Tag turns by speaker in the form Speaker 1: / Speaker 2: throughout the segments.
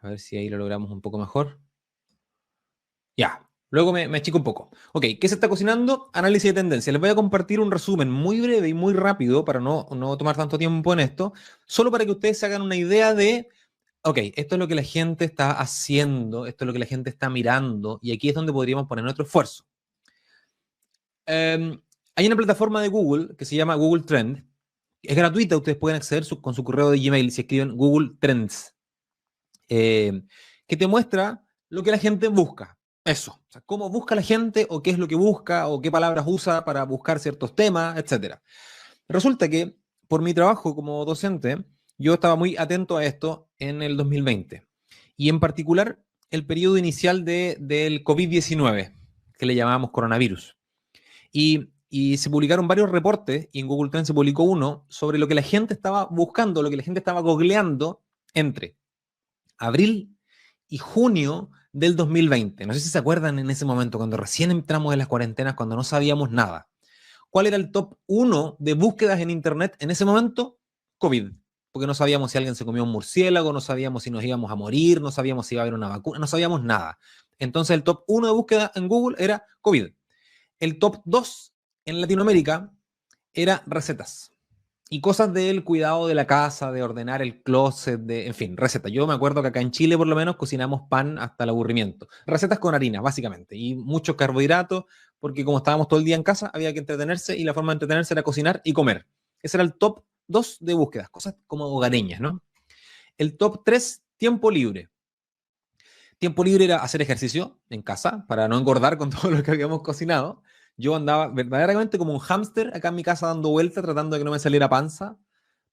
Speaker 1: A ver si ahí lo logramos un poco mejor. Ya, luego me achico un poco. Ok, ¿qué se está cocinando? Análisis de tendencia. Les voy a compartir un resumen muy breve y muy rápido para no tomar tanto tiempo en esto, solo para que ustedes se hagan una idea de, ok, esto es lo que la gente está haciendo, esto es lo que la gente está mirando, y aquí es donde podríamos poner nuestro esfuerzo. Hay una plataforma de Google que se llama Google Trend. Es gratuita, ustedes pueden acceder con su correo de Gmail si escriben Google Trends, eh, que te muestra lo que la gente busca. Eso, o sea, cómo busca la gente o qué es lo que busca o qué palabras usa para buscar ciertos temas, etcétera. Resulta que por mi trabajo como docente, yo estaba muy atento a esto en el 2020 y en particular el periodo inicial del COVID-19, que le llamábamos coronavirus. Y se publicaron varios reportes y en Google Trends se publicó uno sobre lo que la gente estaba buscando, lo que la gente estaba googleando entre abril y junio del 2020. No sé si se acuerdan en ese momento, cuando recién entramos en las cuarentenas, cuando no sabíamos nada. ¿Cuál era el top 1 de búsquedas en Internet en ese momento? COVID. Porque no sabíamos si alguien se comió un murciélago, no sabíamos si nos íbamos a morir, no sabíamos si iba a haber una vacuna, no sabíamos nada. Entonces el top 1 de búsqueda en Google era COVID. El top 2 en Latinoamérica era recetas y cosas del cuidado de la casa, de ordenar el closet, en fin, recetas. Yo me acuerdo que acá en Chile por lo menos cocinamos pan hasta el aburrimiento. Recetas con harina, básicamente, y muchos carbohidratos, porque como estábamos todo el día en casa, había que entretenerse y la forma de entretenerse era cocinar y comer. Ese era el top 2 de búsquedas, cosas como hogareñas, ¿no? El top 3, tiempo libre. Tiempo libre era hacer ejercicio en casa para no engordar con todo lo que habíamos cocinado. Yo andaba verdaderamente como un hámster acá en mi casa dando vueltas, tratando de que no me saliera panza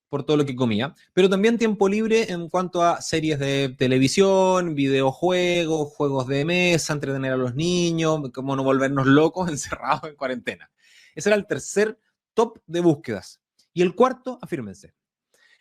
Speaker 1: por todo lo que comía. Pero también tiempo libre en cuanto a series de televisión, videojuegos, juegos de mesa, entretener a los niños, cómo no volvernos locos encerrados en cuarentena. Ese era el tercer top de búsquedas. Y el cuarto, afírmense,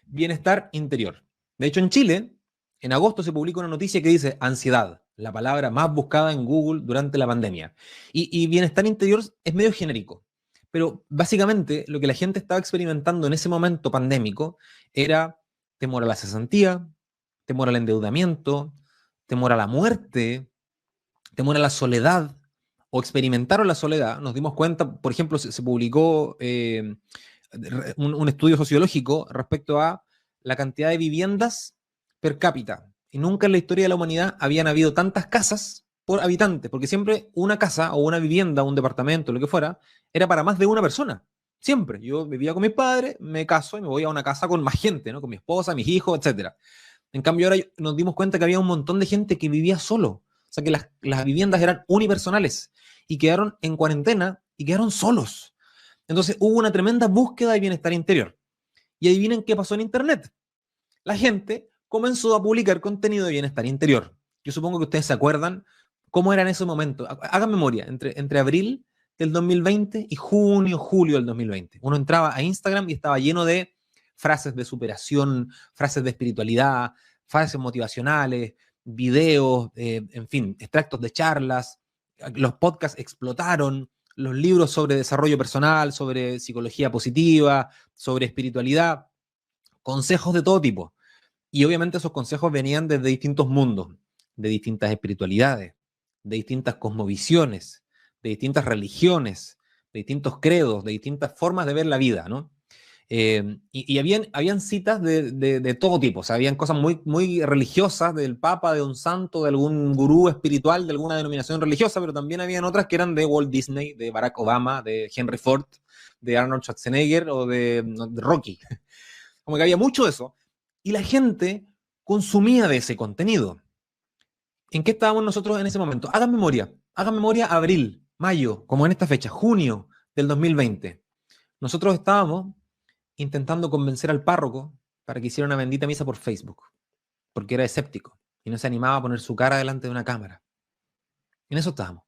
Speaker 1: bienestar interior. De hecho, en Chile, en agosto se publica una noticia que dice ansiedad, la palabra más buscada en Google durante la pandemia. Y bienestar interior es medio genérico, pero básicamente lo que la gente estaba experimentando en ese momento pandémico era temor a la cesantía, temor al endeudamiento, temor a la muerte, temor a la soledad, o experimentaron la soledad. Nos dimos cuenta, por ejemplo, se publicó un estudio sociológico respecto a la cantidad de viviendas per cápita. Y nunca en la historia de la humanidad habían habido tantas casas por habitante, porque siempre una casa o una vivienda, un departamento, lo que fuera, era para más de una persona. Siempre. Yo vivía con mis padres, me caso y me voy a una casa con más gente, ¿no? Con mi esposa, mis hijos, etc. En cambio, ahora nos dimos cuenta que había un montón de gente que vivía solo. O sea, que las viviendas eran unipersonales y quedaron en cuarentena y quedaron solos. Entonces hubo una tremenda búsqueda de bienestar interior. Y adivinen qué pasó en Internet. La gente comenzó a publicar contenido de bienestar interior. Yo supongo que ustedes se acuerdan cómo era en ese momento. Hagan memoria, entre abril del 2020 y junio, julio del 2020. Uno entraba a Instagram y estaba lleno de frases de superación, frases de espiritualidad, frases motivacionales, videos, en fin, extractos de charlas. Los podcasts explotaron, los libros sobre desarrollo personal, sobre psicología positiva, sobre espiritualidad, consejos de todo tipo. Y obviamente esos consejos venían desde distintos mundos, de distintas espiritualidades, de distintas cosmovisiones, de distintas religiones, de distintos credos, de distintas formas de ver la vida, ¿no? Y habían citas de todo tipo, o sea, habían cosas muy, muy religiosas del Papa, de un santo, de algún gurú espiritual, de alguna denominación religiosa, pero también habían otras que eran de Walt Disney, de Barack Obama, de Henry Ford, de Arnold Schwarzenegger o de Rocky. Como que había mucho de eso. Y la gente consumía de ese contenido. ¿En qué estábamos nosotros en ese momento? Hagan memoria abril, mayo, como en esta fecha, junio del 2020. Nosotros estábamos intentando convencer al párroco para que hiciera una bendita misa por Facebook, porque era escéptico y no se animaba a poner su cara delante de una cámara. En eso estábamos.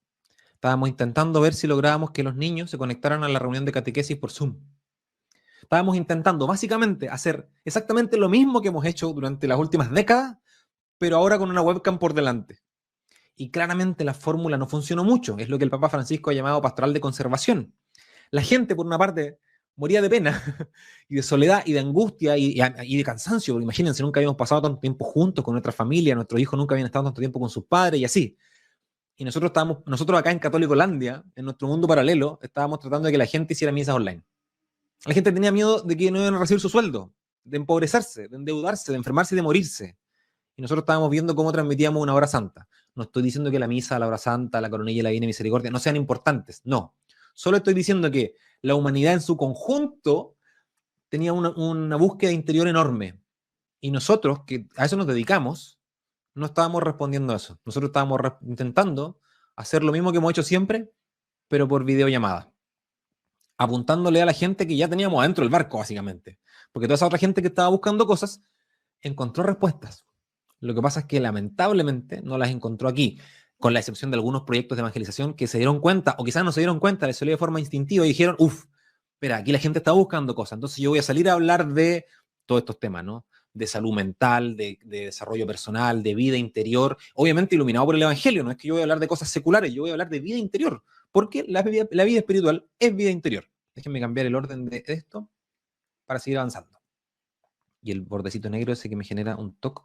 Speaker 1: Estábamos intentando ver si lográbamos que los niños se conectaran a la reunión de catequesis por Zoom. Estábamos intentando básicamente hacer exactamente lo mismo que hemos hecho durante las últimas décadas, pero ahora con una webcam por delante. Y claramente la fórmula no funcionó mucho. Es lo que el Papa Francisco ha llamado pastoral de conservación. La gente, por una parte, moría de pena y de soledad y de angustia y de cansancio, porque imagínense, nunca habíamos pasado tanto tiempo juntos con nuestra familia, nuestros hijos nunca habían estado tanto tiempo con sus padres y así. Y nosotros acá en Católicolandia, en nuestro mundo paralelo, estábamos tratando de que la gente hiciera misas online. La gente tenía miedo de que no iban a recibir su sueldo, de empobrecerse, de endeudarse, de enfermarse y de morirse. Y nosotros estábamos viendo cómo transmitíamos una hora santa. No estoy diciendo que la misa, la hora santa, la coronilla y la Divina Misericordia no sean importantes, no. Solo estoy diciendo que la humanidad en su conjunto tenía una búsqueda interior enorme. Y nosotros, que a eso nos dedicamos, no estábamos respondiendo a eso. Nosotros estábamos intentando hacer lo mismo que hemos hecho siempre, pero por videollamada. Apuntándole a la gente que ya teníamos adentro del barco, básicamente. Porque toda esa otra gente que estaba buscando cosas encontró respuestas. Lo que pasa es que lamentablemente no las encontró aquí, con la excepción de algunos proyectos de evangelización que se dieron cuenta, o quizás no se dieron cuenta, les salió de forma instintiva y dijeron, espera, aquí la gente está buscando cosas, entonces yo voy a salir a hablar de todos estos temas, ¿no? De salud mental, de desarrollo personal, de vida interior, obviamente iluminado por el Evangelio, no es que yo voy a hablar de cosas seculares, yo voy a hablar de vida interior, porque la vida espiritual es vida interior. Déjenme cambiar el orden de esto para seguir avanzando. Y el bordecito negro ese que me genera un toque.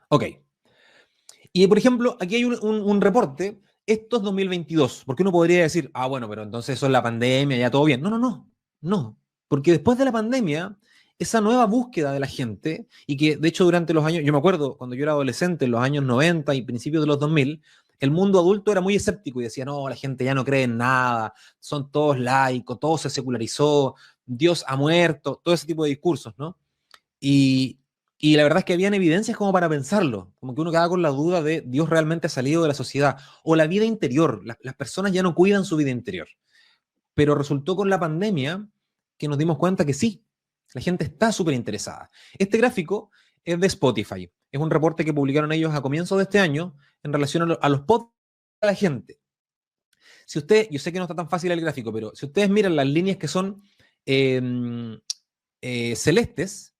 Speaker 1: Ok. Y por ejemplo, aquí hay un reporte, esto es 2022, porque uno podría decir, bueno, pero entonces eso es la pandemia, ya todo bien. No, porque después de la pandemia, esa nueva búsqueda de la gente, y que de hecho durante los años, yo me acuerdo cuando yo era adolescente, en los años 90 y principios de los 2000, el mundo adulto era muy escéptico y decía, no, la gente ya no cree en nada, son todos laicos, todo se secularizó, Dios ha muerto, todo ese tipo de discursos, ¿no? Y, y la verdad es que habían evidencias como para pensarlo, como que uno quedaba con la duda de Dios realmente ha salido de la sociedad, o la vida interior, las personas ya no cuidan su vida interior. Pero resultó con la pandemia que nos dimos cuenta que sí, la gente está súper interesada. Este gráfico es de Spotify, es un reporte que publicaron ellos a comienzos de este año en relación a los podcasts de la gente. Si usted, yo sé que no está tan fácil el gráfico, pero si ustedes miran las líneas que son celestes,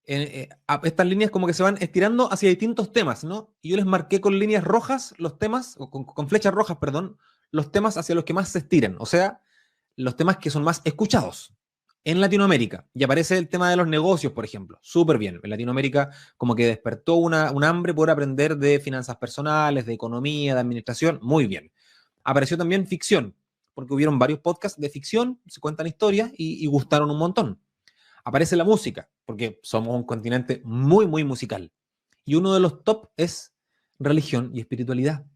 Speaker 1: estas líneas como que se van estirando hacia distintos temas, ¿no? Y yo les marqué con líneas rojas los temas, o con flechas rojas, perdón, los temas hacia los que más se estiran, o sea, los temas que son más escuchados en Latinoamérica. Y aparece el tema de los negocios, por ejemplo. Súper bien. En Latinoamérica como que despertó un hambre por aprender de finanzas personales, de economía, de administración. Muy bien. Apareció también ficción, porque hubieron varios podcasts de ficción, se cuentan historias y gustaron un montón. Aparece la música, porque somos un continente muy, muy musical. Y uno de los top es religión y espiritualidad,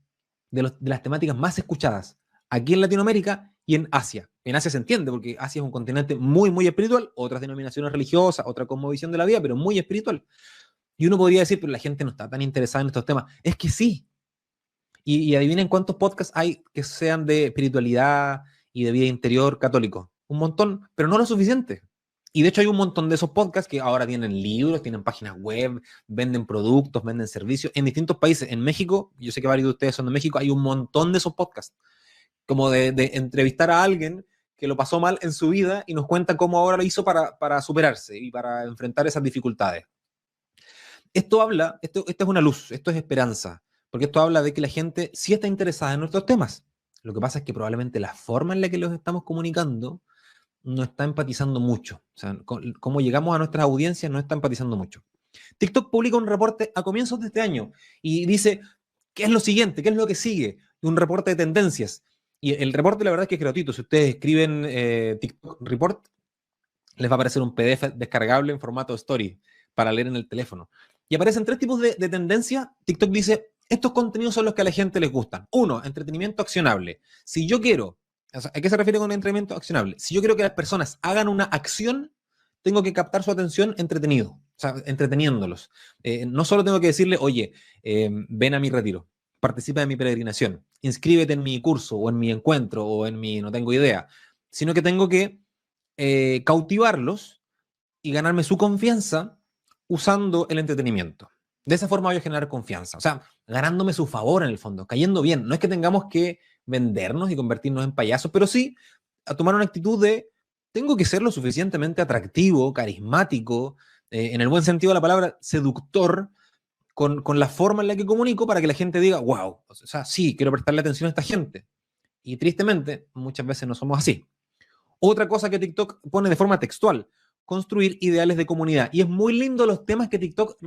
Speaker 1: de las temáticas más escuchadas aquí en Latinoamérica y en Asia. En Asia se entiende, porque Asia es un continente muy, muy espiritual, otras denominaciones religiosas, otra cosmovisión de la vida, pero muy espiritual. Y uno podría decir, pero la gente no está tan interesada en estos temas. Es que sí. Y adivinen cuántos podcasts hay que sean de espiritualidad y de vida interior católico. Un montón, pero no lo suficiente. Y de hecho hay un montón de esos podcasts que ahora tienen libros, tienen páginas web, venden productos, venden servicios en distintos países. En México, yo sé que varios de ustedes son de México, hay un montón de esos podcasts. Como de entrevistar a alguien que lo pasó mal en su vida y nos cuenta cómo ahora lo hizo para superarse y para enfrentar esas dificultades. Esto es una luz, esto es esperanza, porque esto habla de que la gente sí está interesada en nuestros temas. Lo que pasa es que probablemente la forma en la que los estamos comunicando no está empatizando mucho. O sea, cómo llegamos a nuestras audiencias no está empatizando mucho. TikTok publica un reporte a comienzos de este año y dice, ¿qué es lo siguiente? ¿Qué es lo que sigue? Un reporte de tendencias. Y el reporte la verdad es que es gratuito. Si ustedes escriben TikTok Report, les va a aparecer un PDF descargable en formato story para leer en el teléfono. Y aparecen tres tipos de tendencia. TikTok dice, estos contenidos son los que a la gente les gustan. Uno, entretenimiento accionable. Si yo quiero, o sea, ¿a qué se refiere con entretenimiento accionable? Si yo quiero que las personas hagan una acción, tengo que captar su atención entretenido, o sea, entreteniéndolos. No solo tengo que decirle, oye, ven a mi retiro, participa en mi peregrinación, inscríbete en mi curso o en mi encuentro o en mi no tengo idea, sino que tengo que cautivarlos y ganarme su confianza usando el entretenimiento. De esa forma voy a generar confianza, o sea, ganándome su favor en el fondo, cayendo bien. No es que tengamos que vendernos y convertirnos en payasos, pero sí a tomar una actitud de tengo que ser lo suficientemente atractivo, carismático, en el buen sentido de la palabra, seductor, con la forma en la que comunico para que la gente diga, wow, o sea, sí, quiero prestarle atención a esta gente. Y tristemente, muchas veces no somos así. Otra cosa que TikTok pone de forma textual, construir ideales de comunidad. Y es muy lindo los temas que TikTok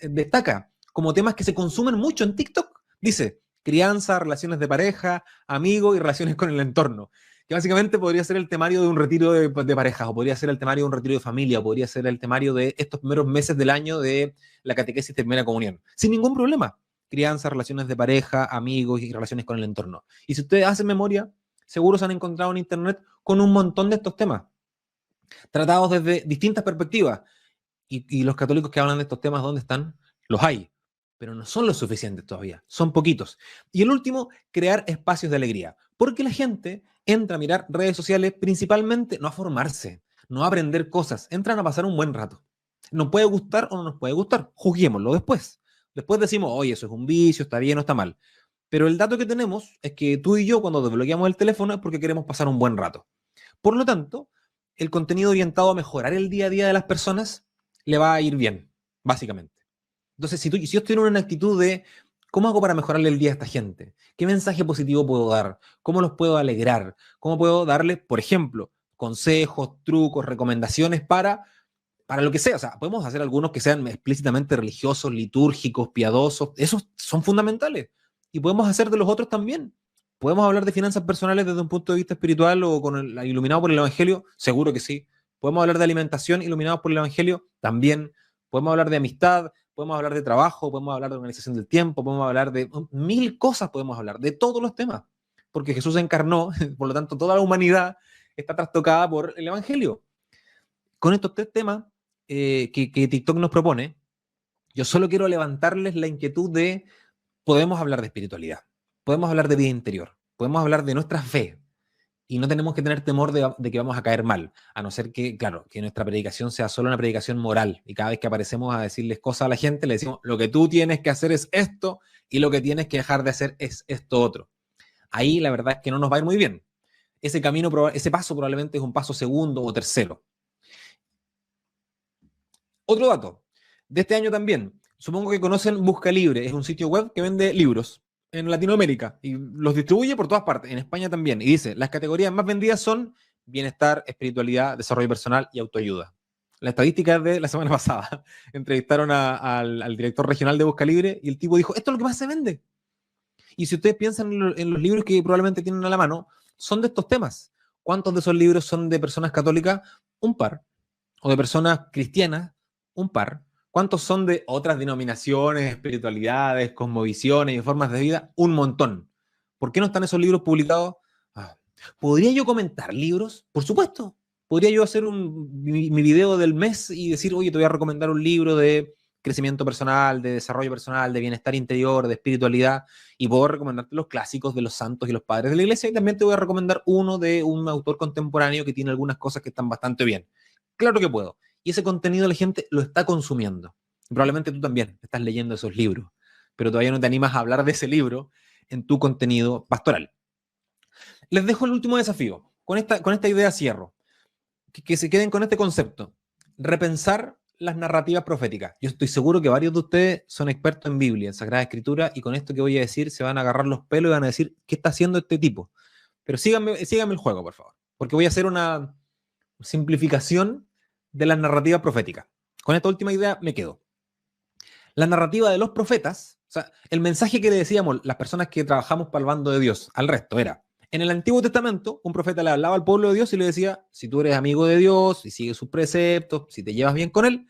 Speaker 1: destaca, como temas que se consumen mucho en TikTok. Dice, crianza, relaciones de pareja, amigos y relaciones con el entorno. Que básicamente podría ser el temario de un retiro de parejas, o podría ser el temario de un retiro de familia, o podría ser el temario de estos primeros meses del año de la catequesis de primera comunión. Sin ningún problema. Crianza, relaciones de pareja, amigos y relaciones con el entorno. Y si ustedes hacen memoria, seguro se han encontrado en Internet con un montón de estos temas, tratados desde distintas perspectivas. Y los católicos que hablan de estos temas, ¿dónde están? Los hay, pero no son los suficientes todavía, son poquitos. Y el último, crear espacios de alegría, porque la gente entra a mirar redes sociales principalmente no a formarse, no a aprender cosas, entran a pasar un buen rato. Nos puede gustar o no nos puede gustar, juzguémoslo después. Después decimos, oye, eso es un vicio, está bien o está mal. Pero el dato que tenemos es que tú y yo, cuando desbloqueamos el teléfono, es porque queremos pasar un buen rato. Por lo tanto, el contenido orientado a mejorar el día a día de las personas le va a ir bien, básicamente. Entonces, si yo estoy en una actitud de cómo hago para mejorarle el día a esta gente, qué mensaje positivo puedo dar, cómo los puedo alegrar, cómo puedo darles, por ejemplo, consejos, trucos, recomendaciones para lo que sea. O sea, podemos hacer algunos que sean explícitamente religiosos, litúrgicos, piadosos, esos son fundamentales. Y podemos hacer de los otros también. ¿Podemos hablar de finanzas personales desde un punto de vista espiritual o iluminado por el Evangelio? Seguro que sí. ¿Podemos hablar de alimentación iluminados por el Evangelio? También. ¿Podemos hablar de amistad? ¿Podemos hablar de trabajo? ¿Podemos hablar de organización del tiempo? ¿Podemos hablar de mil cosas? Podemos hablar de todos los temas. Porque Jesús se encarnó, por lo tanto, toda la humanidad está trastocada por el Evangelio. Con estos tres temas que TikTok nos propone, yo solo quiero levantarles la inquietud de podemos hablar de espiritualidad, podemos hablar de vida interior, podemos hablar de nuestra fe y no tenemos que tener temor de que vamos a caer mal, a no ser que, claro, que nuestra predicación sea solo una predicación moral y cada vez que aparecemos a decirles cosas a la gente le decimos lo que tú tienes que hacer es esto y lo que tienes que dejar de hacer es esto otro. Ahí la verdad es que no nos va a ir muy bien. Ese camino, ese paso probablemente es un paso segundo o tercero. Otro dato de este año también. Supongo que conocen Busca Libre. Es un sitio web que vende libros en Latinoamérica y los distribuye por todas partes, en España también. Y dice, las categorías más vendidas son bienestar, espiritualidad, desarrollo personal y autoayuda. La estadística es de la semana pasada. Entrevistaron al director regional de Busca Libre y el tipo dijo, esto es lo que más se vende. Y si ustedes piensan en los libros que probablemente tienen a la mano, son de estos temas. ¿Cuántos de esos libros son de personas católicas? Un par. ¿O de personas cristianas? Un par. ¿Cuántos son de otras denominaciones, espiritualidades, cosmovisiones y formas de vida? Un montón. ¿Por qué no están esos libros publicados? Ah. ¿Podría yo comentar libros? Por supuesto. ¿Podría yo hacer mi video del mes y decir, oye, te voy a recomendar un libro de crecimiento personal, de desarrollo personal, de bienestar interior, de espiritualidad, y puedo recomendarte los clásicos de los santos y los padres de la iglesia, y también te voy a recomendar uno de un autor contemporáneo que tiene algunas cosas que están bastante bien? Claro que puedo. Y ese contenido la gente lo está consumiendo. Probablemente tú también estás leyendo esos libros, pero todavía no te animas a hablar de ese libro en tu contenido pastoral. Les dejo el último desafío. Con esta idea cierro. Que se queden con este concepto. Repensar las narrativas proféticas. Yo estoy seguro que varios de ustedes son expertos en Biblia, en Sagrada Escritura, y con esto que voy a decir se van a agarrar los pelos y van a decir, ¿qué está haciendo este tipo? Pero síganme el juego, por favor, porque voy a hacer una simplificación de las narrativas proféticas. Con esta última idea me quedo. La narrativa de los profetas, o sea, el mensaje que le decíamos las personas que trabajamos para el bando de Dios al resto era, en el Antiguo Testamento, un profeta le hablaba al pueblo de Dios y le decía, si tú eres amigo de Dios, si sigues sus preceptos, si te llevas bien con él,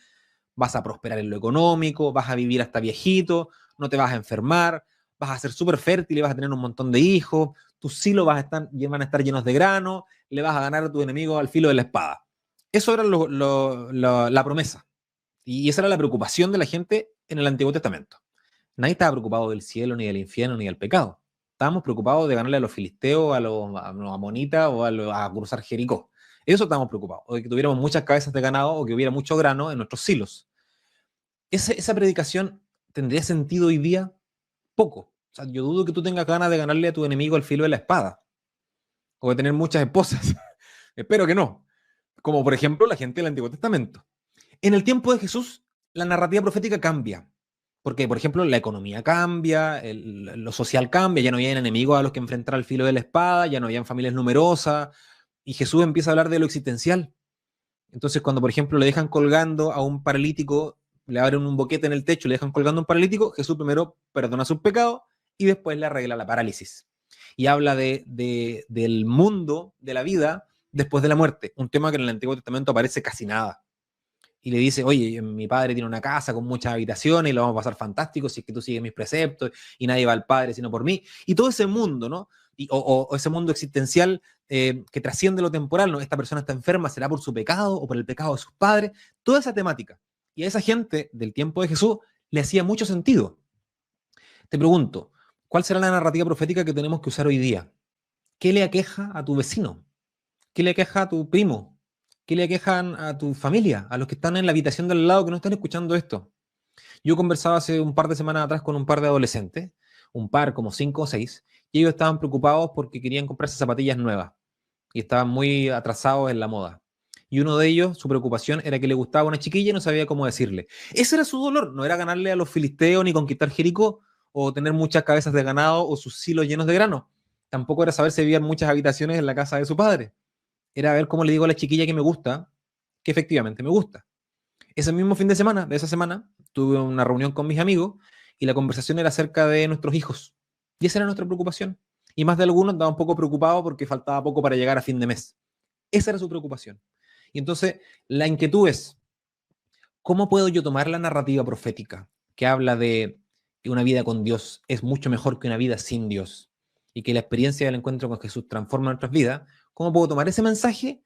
Speaker 1: vas a prosperar en lo económico, vas a vivir hasta viejito, no te vas a enfermar, vas a ser súper fértil y vas a tener un montón de hijos, tus silos van a estar llenos de grano, le vas a ganar a tu enemigo al filo de la espada. Eso era la promesa. Y esa era la preocupación de la gente en el Antiguo Testamento. Nadie estaba preocupado del cielo, ni del infierno, ni del pecado. Estábamos preocupados de ganarle a los filisteos, a los amonitas o a cruzar Jericó. Eso estábamos preocupados. O de que tuviéramos muchas cabezas de ganado o que hubiera mucho grano en nuestros silos. Esa predicación tendría sentido hoy día poco. O sea, yo dudo que tú tengas ganas de ganarle a tu enemigo al filo de la espada. O de tener muchas esposas. Espero que no. Como por ejemplo la gente del Antiguo Testamento. En el tiempo de Jesús, la narrativa profética cambia. Porque, por ejemplo, la economía cambia, lo social cambia, ya no había enemigos a los que enfrentar al filo de la espada, ya no habían familias numerosas, y Jesús empieza a hablar de lo existencial. Entonces, cuando, por ejemplo, le dejan colgando a un paralítico, le abren un boquete en el techo, le dejan colgando a un paralítico, Jesús primero perdona sus pecados y después le arregla la parálisis. Y habla del mundo, de la vida, después de la muerte, un tema que en el Antiguo Testamento aparece casi nada. Y le dice, oye, mi padre tiene una casa con muchas habitaciones y lo vamos a pasar fantástico si es que tú sigues mis preceptos y nadie va al Padre sino por mí. Y todo ese mundo, ¿no? O ese mundo existencial que trasciende lo temporal, ¿no? Esta persona está enferma, será por su pecado o por el pecado de sus padres. Toda esa temática. Y a esa gente del tiempo de Jesús le hacía mucho sentido. Te pregunto, ¿cuál será la narrativa profética que tenemos que usar hoy día? ¿Qué le aqueja a tu vecino? ¿Qué le aqueja a tu primo? ¿Qué le aquejan a tu familia? A los que están en la habitación del lado que no están escuchando esto. Yo conversaba hace un par de semanas atrás con un par de adolescentes, un par como 5 o 6, y ellos estaban preocupados porque querían comprarse zapatillas nuevas y estaban muy atrasados en la moda. Y uno de ellos, su preocupación era que le gustaba una chiquilla y no sabía cómo decirle. Ese era su dolor, no era ganarle a los filisteos ni conquistar Jericó o tener muchas cabezas de ganado o sus silos llenos de grano. Tampoco era saber si había muchas habitaciones en la casa de su padre. Era ver cómo le digo a la chiquilla que me gusta, que efectivamente me gusta. Ese mismo fin de semana, de esa semana, tuve una reunión con mis amigos y la conversación era acerca de nuestros hijos. Y esa era nuestra preocupación. Y más de algunos estaban un poco preocupados porque faltaba poco para llegar a fin de mes. Esa era su preocupación. Y entonces la inquietud es, ¿cómo puedo yo tomar la narrativa profética que habla de que una vida con Dios es mucho mejor que una vida sin Dios y que la experiencia del encuentro con Jesús transforma nuestras vidas? ¿Cómo puedo tomar ese mensaje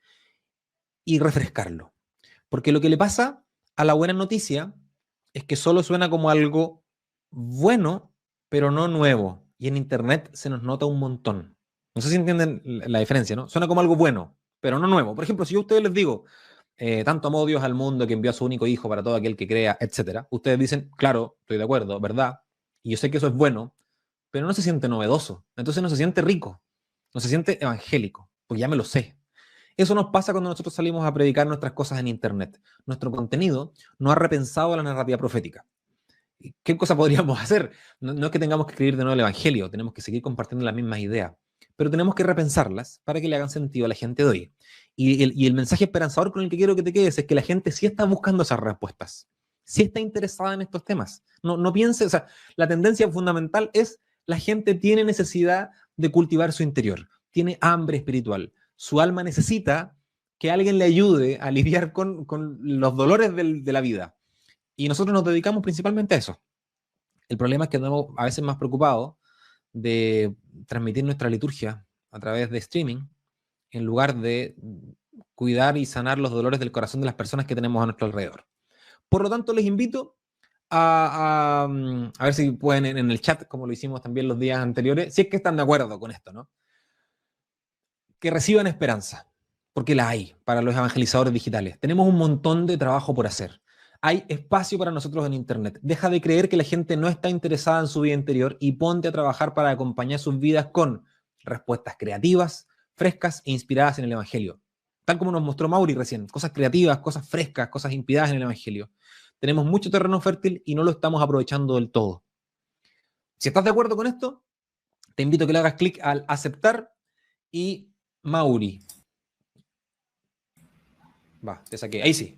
Speaker 1: y refrescarlo? Porque lo que le pasa a la buena noticia es que solo suena como algo bueno, pero no nuevo. Y en Internet se nos nota un montón. No sé si entienden la diferencia, ¿no? Suena como algo bueno, pero no nuevo. Por ejemplo, si yo a ustedes les digo, tanto amó Dios al mundo que envió a su único hijo para todo aquel que crea, etcétera, ustedes dicen, claro, estoy de acuerdo, ¿verdad? Y yo sé que eso es bueno, pero no se siente novedoso. Entonces no se siente rico, no se siente evangélico, porque ya me lo sé. Eso nos pasa cuando nosotros salimos a predicar nuestras cosas en Internet. Nuestro contenido no ha repensado la narrativa profética. ¿Qué cosa podríamos hacer? No es que tengamos que escribir de nuevo el Evangelio, tenemos que seguir compartiendo las mismas ideas, pero tenemos que repensarlas para que le hagan sentido a la gente de hoy. Y el mensaje esperanzador con el que quiero que te quedes es que la gente sí está buscando esas respuestas, sí está interesada en estos temas. No piense, o sea, la tendencia fundamental es la gente tiene necesidad de cultivar su interior, tiene hambre espiritual, su alma necesita que alguien le ayude a lidiar con los dolores de la vida. Y nosotros nos dedicamos principalmente a eso. El problema es que andamos a veces más preocupados de transmitir nuestra liturgia a través de streaming en lugar de cuidar y sanar los dolores del corazón de las personas que tenemos a nuestro alrededor. Por lo tanto, les invito a ver si pueden en el chat, como lo hicimos también los días anteriores, si es que están de acuerdo con esto, ¿no? Que reciban esperanza, porque la hay para los evangelizadores digitales. Tenemos un montón de trabajo por hacer. Hay espacio para nosotros en Internet. Deja de creer que la gente no está interesada en su vida interior y ponte a trabajar para acompañar sus vidas con respuestas creativas, frescas e inspiradas en el Evangelio. Tal como nos mostró Mauri recién, cosas creativas, cosas frescas, cosas inspiradas en el Evangelio. Tenemos mucho terreno fértil y no lo estamos aprovechando del todo. Si estás de acuerdo con esto, te invito a que le hagas clic al aceptar y Mauri. Va, te saqué. Ahí sí.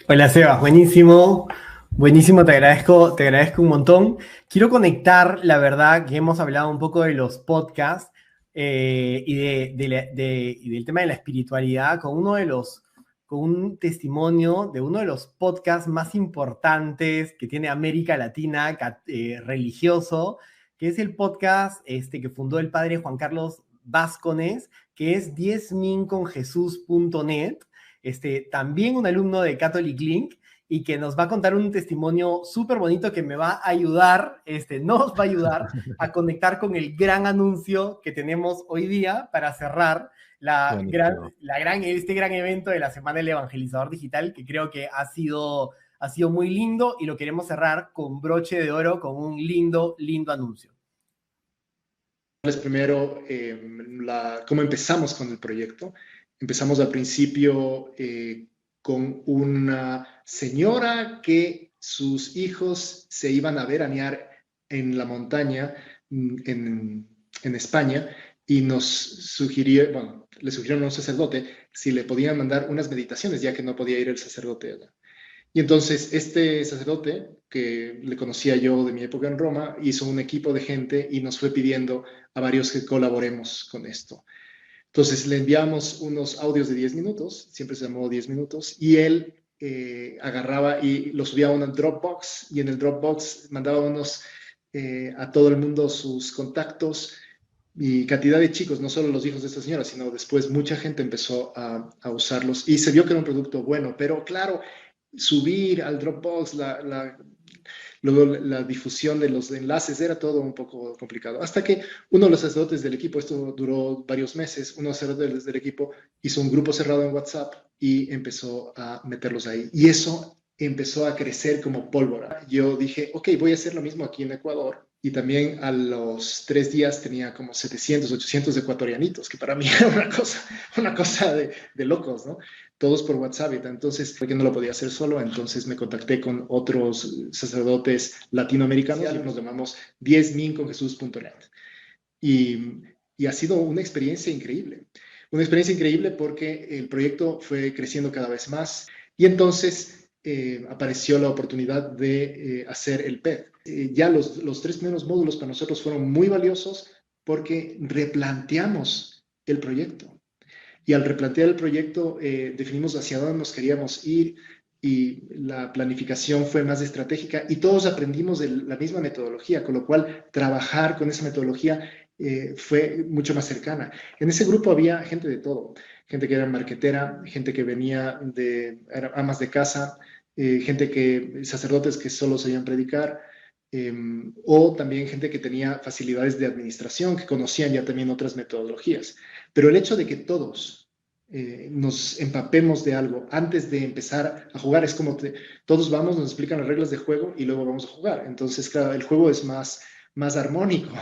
Speaker 2: Hola Sebas, buenísimo. Buenísimo, te agradezco un montón. Quiero conectar, la verdad, que hemos hablado un poco de los podcasts y del tema de la espiritualidad con un testimonio de uno de los podcasts más importantes que tiene América Latina, religioso, que es el podcast que fundó el padre Juan Carlos Vázquez, que es diezminconjesus.net. También un alumno de Catholic Link y que nos va a contar un testimonio súper bonito que me va a ayudar, nos va a ayudar a conectar con el gran anuncio que tenemos hoy día para cerrar este gran evento de la Semana del Evangelizador Digital, que creo que ha sido muy lindo y lo queremos cerrar con broche de oro, con un lindo anuncio.
Speaker 3: Primero, cómo empezamos con el proyecto. Empezamos al principio con una señora que sus hijos se iban a veranear en la montaña en España y nos sugirió, bueno, le sugirieron a un sacerdote si le podían mandar unas meditaciones, ya que no podía ir el sacerdote allá. Y entonces este sacerdote, que le conocía yo de mi época en Roma, hizo un equipo de gente y nos fue pidiendo a varios que colaboremos con esto. Entonces le enviamos unos audios de 10 minutos, siempre se llamó 10 minutos, y él agarraba y lo subía a una Dropbox, y en el Dropbox mandaba a todo el mundo sus contactos y cantidad de chicos, no solo los hijos de esta señora, sino después mucha gente empezó a usarlos y se vio que era un producto bueno, pero claro, subir al Dropbox luego la difusión de los enlaces era todo un poco complicado. Hasta que uno de los sacerdotes del equipo, esto duró varios meses, uno de los sacerdotes del equipo hizo un grupo cerrado en WhatsApp y empezó a meterlos ahí. Y eso empezó a crecer como pólvora. Yo dije, ok, voy a hacer lo mismo aquí en Ecuador. Y también a los 3 días tenía como 700, 800 ecuatorianitos, que para mí era una cosa de locos, ¿no? Todos por WhatsApp. Entonces, porque no lo podía hacer solo, entonces me contacté con otros sacerdotes latinoamericanos y nos llamamos 10minconjesus.net. Y ha sido una experiencia increíble. Una experiencia increíble porque el proyecto fue creciendo cada vez más y entonces apareció la oportunidad de hacer el PED. Ya los 3 primeros módulos para nosotros fueron muy valiosos porque replanteamos el proyecto. Y al replantear el proyecto, definimos hacia dónde nos queríamos ir y la planificación fue más estratégica y todos aprendimos de la misma metodología, con lo cual trabajar con esa metodología fue mucho más cercana. En ese grupo había gente de todo, gente que era marketera, gente que venía era amas de casa, sacerdotes que solo sabían predicar, o también gente que tenía facilidades de administración, que conocían ya también otras metodologías. Pero el hecho de que todos nos empapemos de algo antes de empezar a jugar es como que todos vamos, nos explican las reglas de juego y luego vamos a jugar. Entonces, claro, el juego es más armónico,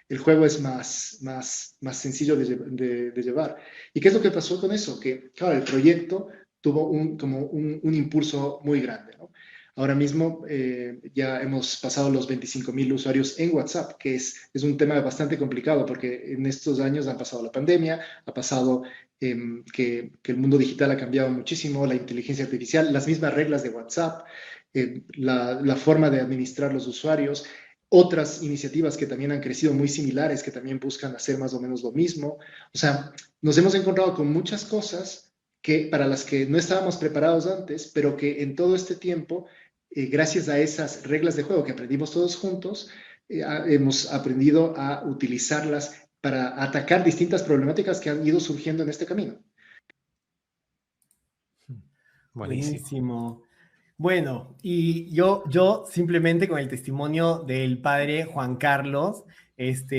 Speaker 3: el juego es más sencillo de llevar. ¿Y qué es lo que pasó con eso? Que, claro, el proyecto tuvo como un impulso muy grande, ¿no? Ahora mismo ya hemos pasado los 25,000 usuarios en WhatsApp, que es un tema bastante complicado porque en estos años han pasado la pandemia, ha pasado que el mundo digital ha cambiado muchísimo, la inteligencia artificial, las mismas reglas de WhatsApp, la forma de administrar los usuarios, otras iniciativas que también han crecido muy similares, que también buscan hacer más o menos lo mismo. O sea, nos hemos encontrado con muchas cosas para las que no estábamos preparados antes, pero que en todo este tiempo gracias a esas reglas de juego que aprendimos todos juntos, hemos aprendido a utilizarlas para atacar distintas problemáticas que han ido surgiendo en este camino.
Speaker 2: Buenísimo. Bueno, y yo simplemente con el testimonio del padre Juan Carlos,